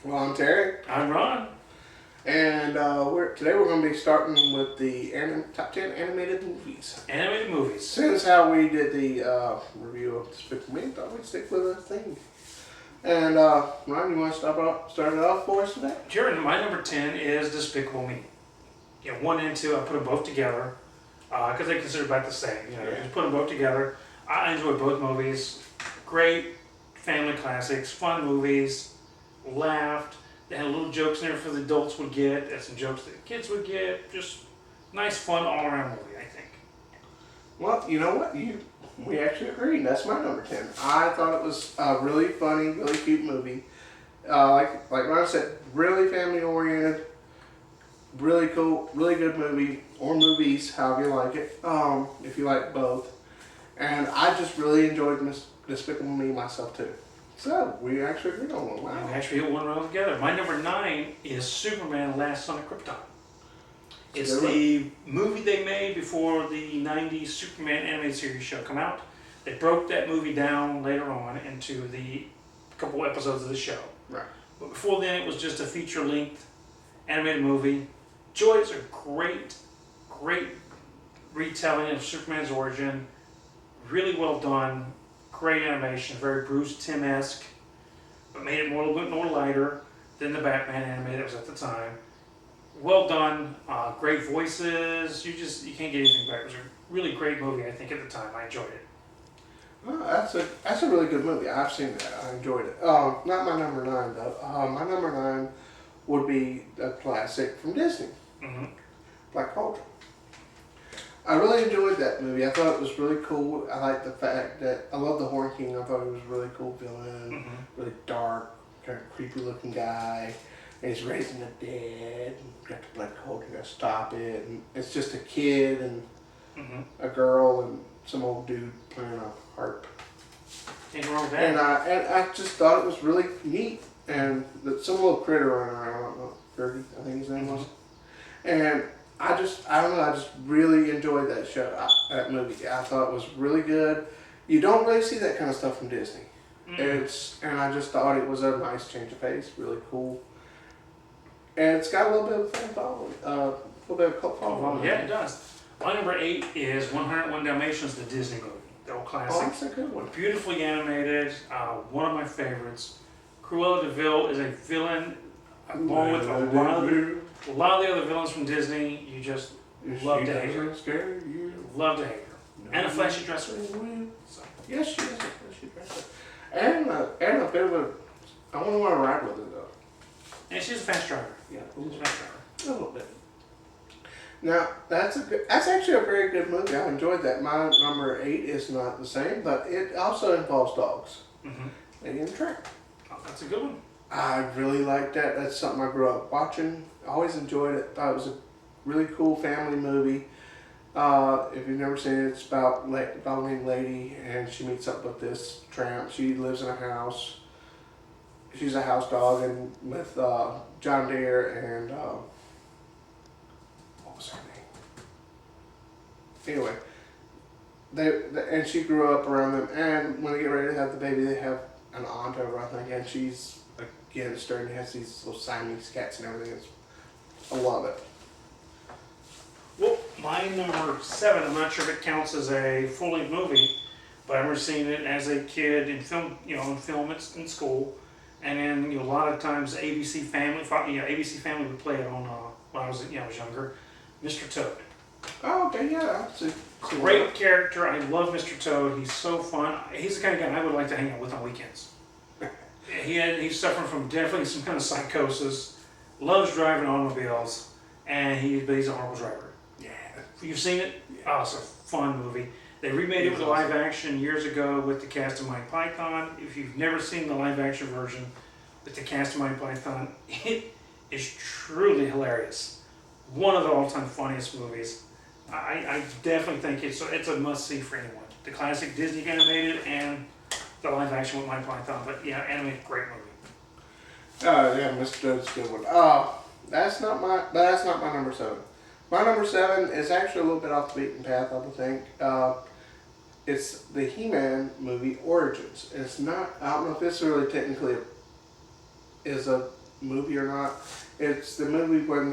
Well, I'm Terry, I'm Ron. and today we're going to be starting with the top 10 animated movies. Animated movies. Since how we did the review of Despicable Me, I thought we'd stick with a thing. And Ron, you want to start it off for us today? Sure, my number 10 is Despicable Me. 1 and 2, I put them both together because they consider about the same. Just put them both together. I enjoy both movies. Great family classics, fun movies. Laughed. They had little jokes in there for the adults would get, and some jokes that the kids would get. Just nice, fun, all-around movie, I think. Well, you know what? We actually agreed. That's my number 10. I thought it was a really funny, really cute movie. Like Ron said, really family-oriented, really cool, really good movie, or movies, however you like it, if you like both. And I just really enjoyed Despicable Me myself, too. So, we actually agreed on one. Wow. We actually hit one round together. My number 9 is Superman Last Son of Krypton. It's the movie they made before the 90s Superman animated series show come out. They broke that movie down later on into the couple episodes of the show. Right. But before then, it was just a feature-length animated movie. Joy's a great retelling of Superman's origin. Really well done. Great animation. Very Bruce Timm-esque. But made it a little bit more lighter than the Batman animated that was at the time. Well done, great voices. You can't get anything better. It was a really great movie, I think, at the time. I enjoyed it. Well, that's a really good movie. I've seen that. I enjoyed it. Not my number 9 though. My number 9 would be a classic from Disney, Black Cauldron. I really enjoyed that movie. I thought it was really cool. I liked the fact that I love the Horn King. I thought he was a really cool villain, really dark, kind of creepy looking guy. And he's raising the dead. And got the Black Cauldron, got to stop it. And it's just a kid and a girl and some old dude playing a harp. Ain't wrong with that. And I just thought it was really neat. And some little critter running around, I don't know, Fergie, I think his name was. And I don't know, I just really enjoyed that show, that movie. I thought it was really good. You don't really see that kind of stuff from Disney. And I just thought it was a nice change of pace, really cool. And it's got a little bit of fan following, a little bit of cult following. Yeah, it does. My number 8 is 101 Dalmatians, the Disney movie, the old classic. Oh, that's a good one. Beautifully animated, one of my favorites. Cruella de Vil is a villain, along with a lot of the other villains from Disney. You just love to hate her. Love to hate her. And a flashy dresser. So. Yes, she is a flashy dresser. And a bit of a, I wouldn't want to ride with her though. And she's a fast driver. Yeah, She's a fast driver. a little bit. Now that's actually a very good movie. I enjoyed that. My number 8 is not the same, but it also involves dogs. Lady and the Tramp. Oh, that's a good one. I really liked that. That's something I grew up watching. Always enjoyed it. Thought it was a really cool family movie. If you've never seen it, it's about a dog named Lady, and she meets up with this tramp. She lives in a house. She's a house dog, and with John Deere and what was her name? Anyway, and she grew up around them. And when they get ready to have the baby, they have an aunt over, I think, and she's against her and has these little Siamese cats and everything. I love it. Well, my number 7, I'm not sure if it counts as a full-length movie, but I remember seeing it as a kid in film, in school. And then, a lot of times ABC Family would play it on when I was younger. Mr. Toad. Oh, okay, yeah. Great character. I love Mr. Toad. He's so fun. He's the kind of guy I would like to hang out with on weekends. He's suffering from definitely some kind of psychosis. Loves driving automobiles, and but he's a horrible driver. Yeah. You've seen it? Yeah. Oh, it's a fun movie. They remade it with live action years ago with the cast of Monty Python. If you've never seen the live action version with the cast of Monty Python, it is truly hilarious. One of the all-time funniest movies. I definitely think it's a must-see for anyone. The classic Disney animated and the live action with Monty Python. But yeah, animated, great movie. Oh yeah, Mr. Toad's a good one. That's not my number 7. My number 7 is actually a little bit off the beaten path, I would think. It's the He-Man movie Origins. It's not, I don't know if this really technically is a movie or not. It's the movie when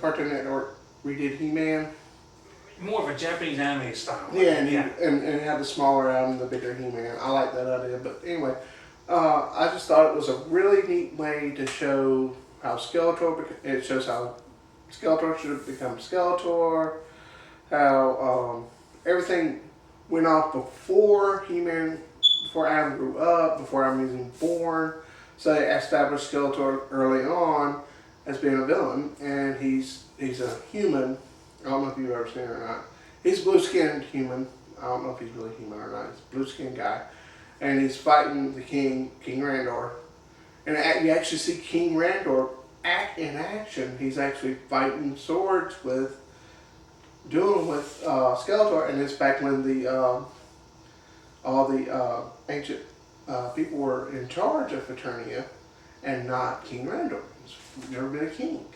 Cartoon Network redid He-Man. More of a Japanese anime style. Yeah, and it had the smaller Adam, the bigger He-Man. I like that idea. But anyway, I just thought it was a really neat way to show how Skeletor. It shows how Skeletor should have become Skeletor. How everything went off before He-Man, before Adam grew up, before Adam was even born. So they established Skeletor early on as being a villain, and he's a human. I don't know if you've ever seen it or not. He's a blue-skinned human. I don't know if he's really human or not. He's a blue-skinned guy. And he's fighting the King Randor. And you actually see King Randor in action. He's actually fighting swords dueling with Skeletor. And it's back when all the ancient people were in charge of Eternia and not King Randor. He's never been a king.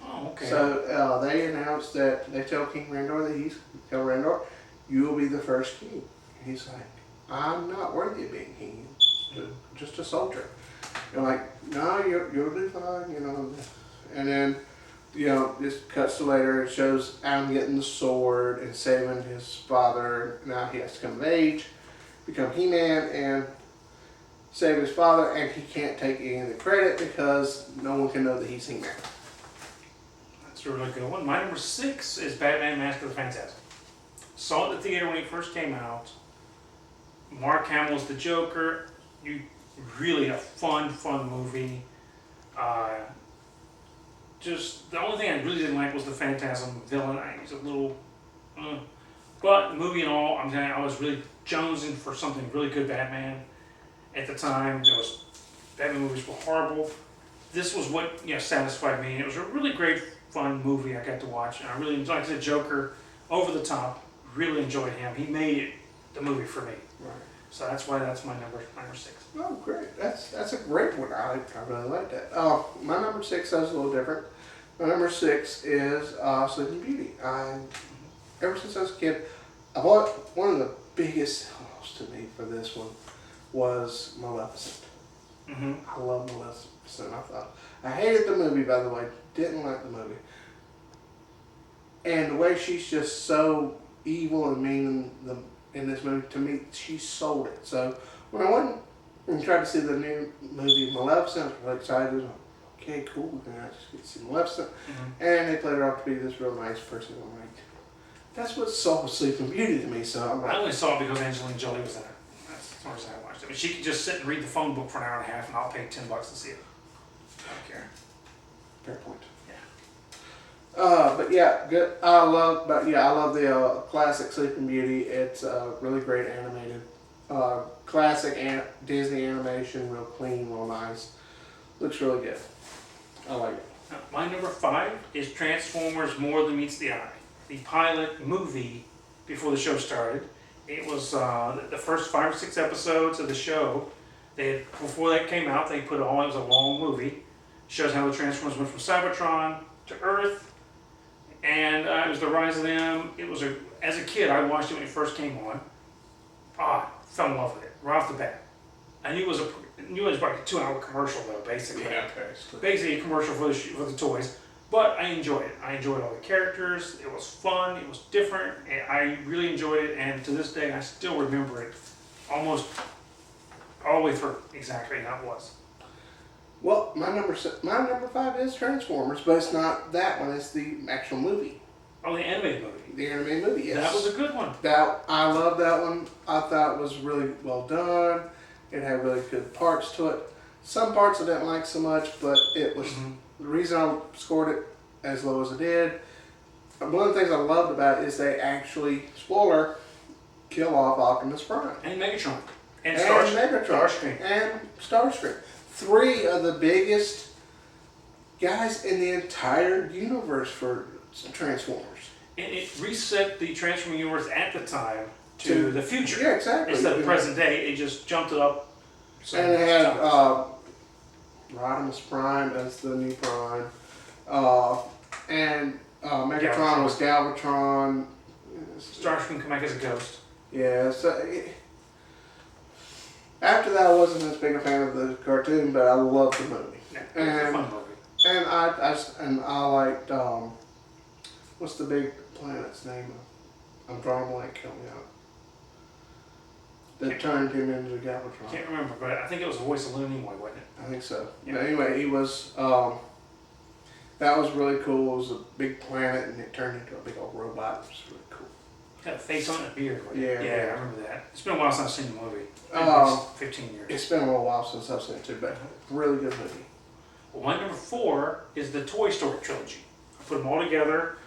Oh, okay. So they announced that they tell King Randor tell Randor, you will be the first king. He's like, I'm not worthy of being king. Just a soldier. They're like, no, you'll do fine, you know. And then, you know, just cuts to later. It shows Adam getting the sword and saving his father. Now he has to come of age, become He-Man, and save his father. And he can't take any of the credit because no one can know that he's He-Man. That's a really good one. My number 6 is Batman Mask of the Phantasm. Saw it in the theater when it first came out. Mark Hamill's the Joker. Really a fun movie. Just the only thing I really didn't like was the Phantasm villain. He's a little, but the movie and all, I'm telling you, I was really jonesing for something really good Batman. At the time, Batman movies were horrible. This was what satisfied me. And it was a really great, fun movie I got to watch. And I really enjoyed the Joker, over the top. Really enjoyed him. He made it the movie for me. Right. So that's why that's my number 6. Oh, great. That's a great one. I really like that. My number 6 is a little different. My number 6 is Sleeping Beauty. Ever since I was a kid, one of the biggest helps to me for this one was Maleficent. Mm-hmm. I love Maleficent. I hated the movie, by the way. Didn't like the movie. And the way she's just so evil and mean in this movie, to me, she sold it. So when I went and tried to see the new movie Maleficent, I was really excited. Okay, cool, we're going to get to see Maleficent. Mm-hmm. And they played her off to be this real nice person. I'm like, that's what sold Sleeping Beauty to me. So I'm like, I only saw it because Angelina Jolie was in it. That's as far as I watched it. I mean, she could just sit and read the phone book for an hour and a half, and I'll pay $10 to see it. I don't care. Fair point. Yeah. But yeah, good. I love the classic Sleeping Beauty. It's really great animated, classic Disney animation, real clean, real nice. Looks really good. I like it. My number 5 is Transformers: More Than Meets the Eye, the pilot movie before the show started. It was the first 5 or 6 episodes of the show. Before that came out, they put it all. It was a long movie. Shows how the Transformers went from Cybertron to Earth. And it was the rise of them. As a kid, I watched it when it first came on. Fell in love with it right off the bat. I knew it was like a 2-hour commercial though, basically. Yeah, okay. Basically a commercial for the toys. But I enjoyed it. I enjoyed all the characters. It was fun. It was different. And I really enjoyed it. And to this day, I still remember it almost all the way through exactly how it was. Well, my number 5 is Transformers, but it's not that one. It's the actual movie. Oh, the animated movie. The animated movie, yes. That was a good one. I love that one. I thought it was really well done. It had really good parts to it. Some parts I didn't like so much, but it was the reason I scored it as low as it did. One of the things I loved about it is they actually, spoiler, kill off Optimus Prime. And Megatron. And Megatron. And Starscream. 3 of the biggest guys in the entire universe for Transformers. And it reset the Transforming universe at the time to the future. Yeah, exactly. Instead of present day, it just jumped it up. And it had Rodimus Prime as the new Prime. And Megatron was Galvatron. Starscream come back as a ghost. Yeah, so after that I wasn't as big a fan of the cartoon, but I loved the movie. Yeah, it's a And fun movie. and I liked what's the big planet's name? I'm drawing a blank. Help me out. That turned him into the Galvatron. Can't remember, but I think it was the voice of Leonard Nimoy, wasn't it? I think so. Yeah. But anyway, he was. That was really cool. It was a big planet, and it turned into a big old robot. It was really cool. Had a face on it and a beard. Right? Yeah, Yeah, yeah. I remember that. It's been a while since I've seen the movie. Um, It's 15 years. It's been a little while since I've seen it too, but really good movie. Well, my number 4 is the Toy Story trilogy. I put them all together.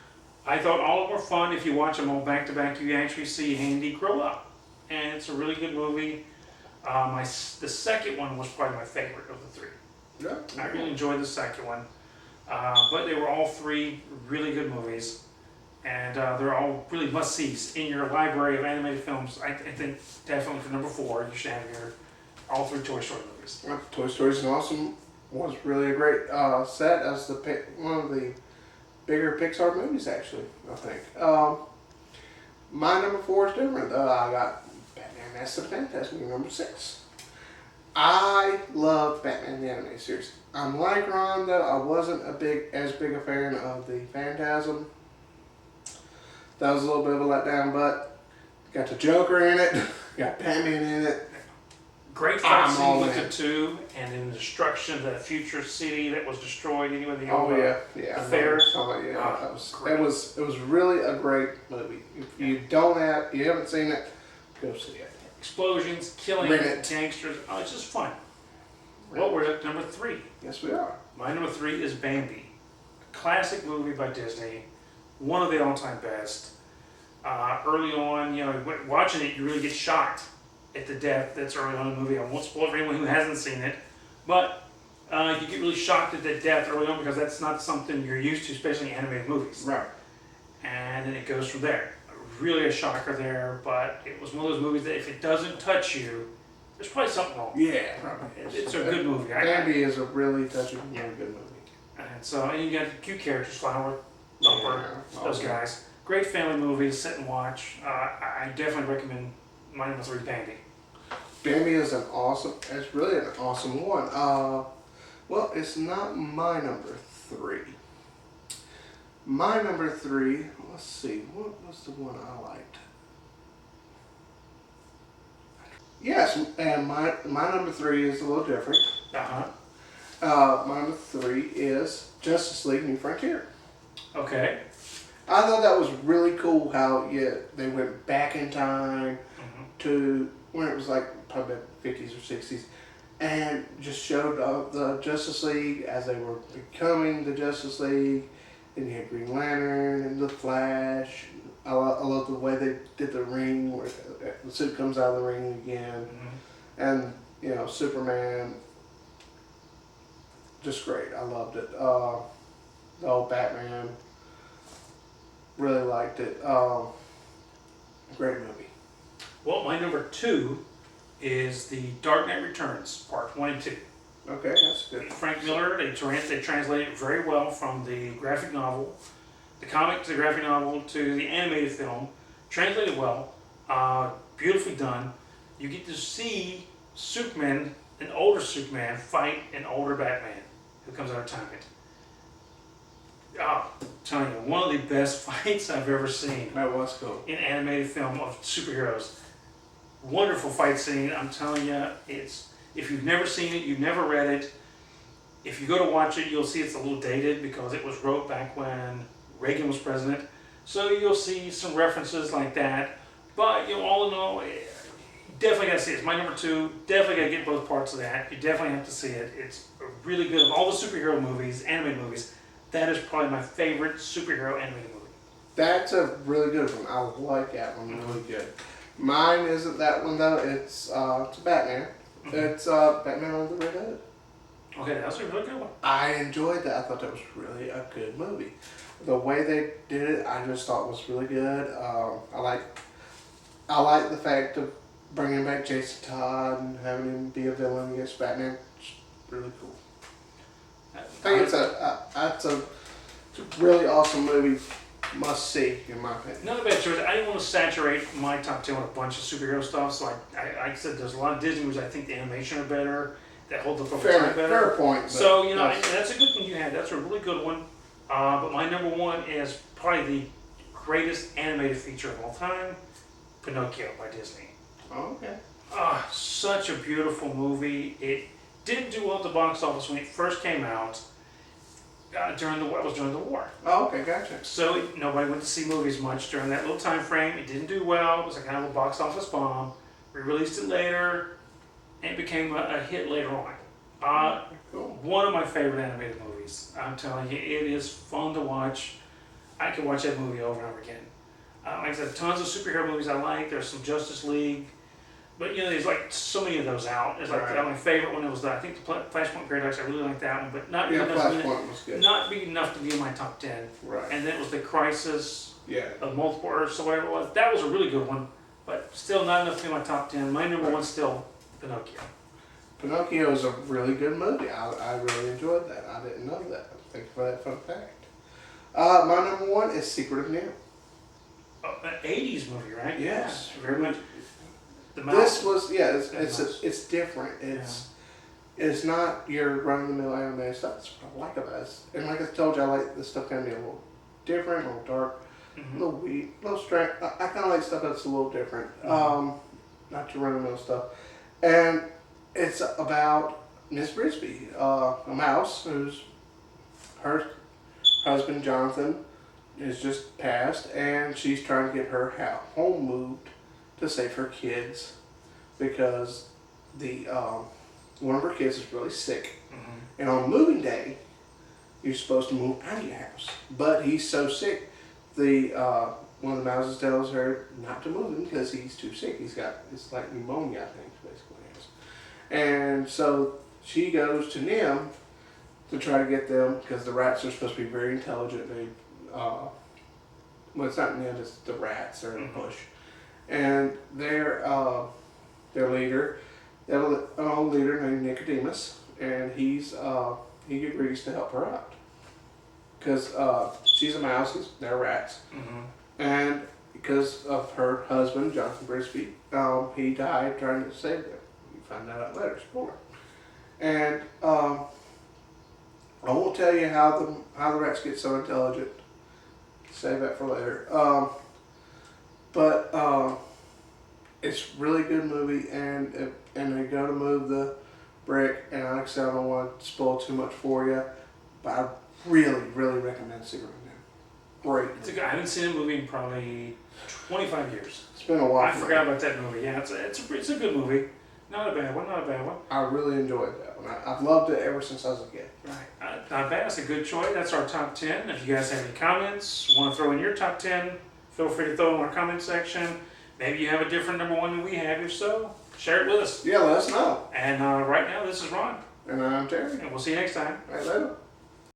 I thought all of them were fun. If you watch them all back to back, you actually see Andy grow up. And it's a really good movie. The second one was probably my favorite of the 3. Yeah. I really enjoyed the second one. But they were all 3 really good movies. And they're all really must-sees in your library of animated films. I think definitely for number 4, you should have all 3 Toy Story movies. Toy Story's was really a great set as one of the bigger Pixar movies, actually, I think. My number 4 is different. I got Batman Mask of the Fantastic, number 6. I love Batman the Animated Series. I'm like Ron, though. I wasn't as big a fan of the Phantasm. That was a little bit of a letdown, but got the Joker in it, got Batman in it. Great fight I'm scene all with in. the 2, and then the destruction of that future city that was destroyed anyway. The Oh old, yeah. the fairs. Yeah, Ah, that was great. it was really a great movie. If you haven't seen it, go see it. Explosions, killing Rent it. gangsters. Oh, it's just fun. Rent Well, we're at number 3. Yes, we are. My number 3 is Bambi. A classic movie by Disney. One of the all-time best. Early on, watching it, you really get shocked at the death that's early on in the movie. I won't spoil it for anyone who hasn't seen it, but you get really shocked at that death early on because that's not something you're used to, especially in animated movies. Right. And then it goes from there. Really a shocker there, but it was one of those movies that if it doesn't touch you, there's probably something wrong. Yeah. It's a good movie. Bambi is a really touching, really good movie. And you got cute characters, Flower, Thumper, Yeah. those guys. Great family movie, sit and watch. I definitely recommend my number 3, Bambi. Bambi is it's really an awesome one. Well, it's not my number 3. My number 3, let's see, what was the one I liked? Yes, and my number 3 is a little different. My number 3 is Justice League New Frontier. Okay. I thought that was really cool how they went back in time to when it was like probably the 50s or 60s and just showed the Justice League as they were becoming the Justice League. Then you had Green Lantern and the Flash. I love the way they did the ring where the suit comes out of the ring again. And Superman, just great. I loved it. The old Batman, really liked it. Great movie. Well, my number 2 is The Dark Knight Returns, Part 1 and 2. Okay, that's good. Frank Miller, they translated it very well from the graphic novel, the comic to the graphic novel to the animated film. Translated well, beautifully done. You get to see Superman, an older Superman, fight an older Batman who comes out of retirement. I'm telling you, one of the best fights I've ever seen That was cool. in animated film of superheroes. Wonderful fight scene. I'm telling you, if you've never seen it, you've never read it, if you go to watch it, you'll see it's a little dated because it was wrote back when Reagan was president. So you'll see some references like that. But all in all, you definitely got to see it. It's my number 2. Definitely got to get both parts of that. You definitely have to see it. It's really good. Of all the superhero movies, animated movies, that is probably my favorite superhero animated movie. That's a really good one. I like that one really good. Mine isn't that one though. It's a Batman. It's Batman Under the Red Hood. Okay, that's a really good one. I enjoyed that. I thought that was really a good movie. The way they did it, I just thought was really good. I like the fact of bringing back Jason Todd and having him be a villain against Batman. It's really cool. I think it's a really awesome movie. Must see, in my opinion. Another bad choice. I didn't want to saturate my top 10 with a bunch of superhero stuff, so I said there's a lot of Disney movies I think the animation are better. that holds up over time better. Fair point. But So, you know, and that's a good one you had. That's a really good one. But my number one is probably the greatest animated feature of all time, Pinocchio by Disney. Oh, okay. Such a beautiful movie. It didn't do well at the box office when it first came out. During the war. Oh, okay, gotcha. So nobody went to see movies much during that little time frame. It didn't do well. It was a kind of a box office bomb. We released it later, and it became a hit later on. Cool. One of my favorite animated movies. I'm telling you, it is fun to watch. I could watch that movie over and over again. Like I said, tons of superhero movies I like. There's some Justice League. But, you know, there's like so many of those out. There's like my favorite one was I think the Flashpoint Paradox. I really like that one, but not Flashpoint was good. Not big enough to be in my top 10. Right. And then it was the Crisis Yeah. of Multiple Earths or whatever it was. That was a really good one, but still not enough to be in my top 10. My number one's still Pinocchio. Pinocchio is a really good movie. I really enjoyed that. I didn't know that. Thank you for that fun fact. My number one is Secret of NIMH. An 80s movie, right? Yes. Yeah, very much. The This was it's different. It's not your run of the mill anime stuff. That's what I like about it. And like I told you, I like this stuff kind of be a little different, a little dark, a little weak, a little strange. I kind of like stuff that's a little different. Not your run of the mill stuff. And it's about Miss Brisby, a mouse who's her husband Jonathan is just passed, and she's trying to get her home moved to save her kids because the one of her kids is really sick. And on moving day, you're supposed to move out of your house, but he's so sick. The one of the mouses tells her not to move him because he's too sick. It's like pneumonia, I think, basically. And so she goes to NIMH to try to get them because the rats are supposed to be very intelligent. They well, it's not NIMH, it's the rats. They're in the bush. And their leader, they have an old leader named Nicodemus, and he agrees to help her out because she's a mouse, they're rats, and because of her husband Jonathan Brisby, he died trying to save them. You find that out later, spoiler. And I won't tell you how the rats get so intelligent. Save that for later. But it's a really good movie, and they go to move the brick, and like I said, I don't want to spoil too much for you, but I really, really recommend Secret of NIMH. Great. I haven't seen a movie in probably 25 years. It's been a while. I forgot about that movie. Yeah, it's a good movie. Not a bad one. I really enjoyed that one. I've loved it ever since I was a kid. Right. Not bad. That's a good choice. That's our top 10. If you guys have any comments, want to throw in your top 10, feel free to throw them in our comment section. Maybe you have a different number one than we have. If so, share it with us. Yeah, let us know. And right now, this is Ron. And I'm Terry. And we'll see you next time. Right, later.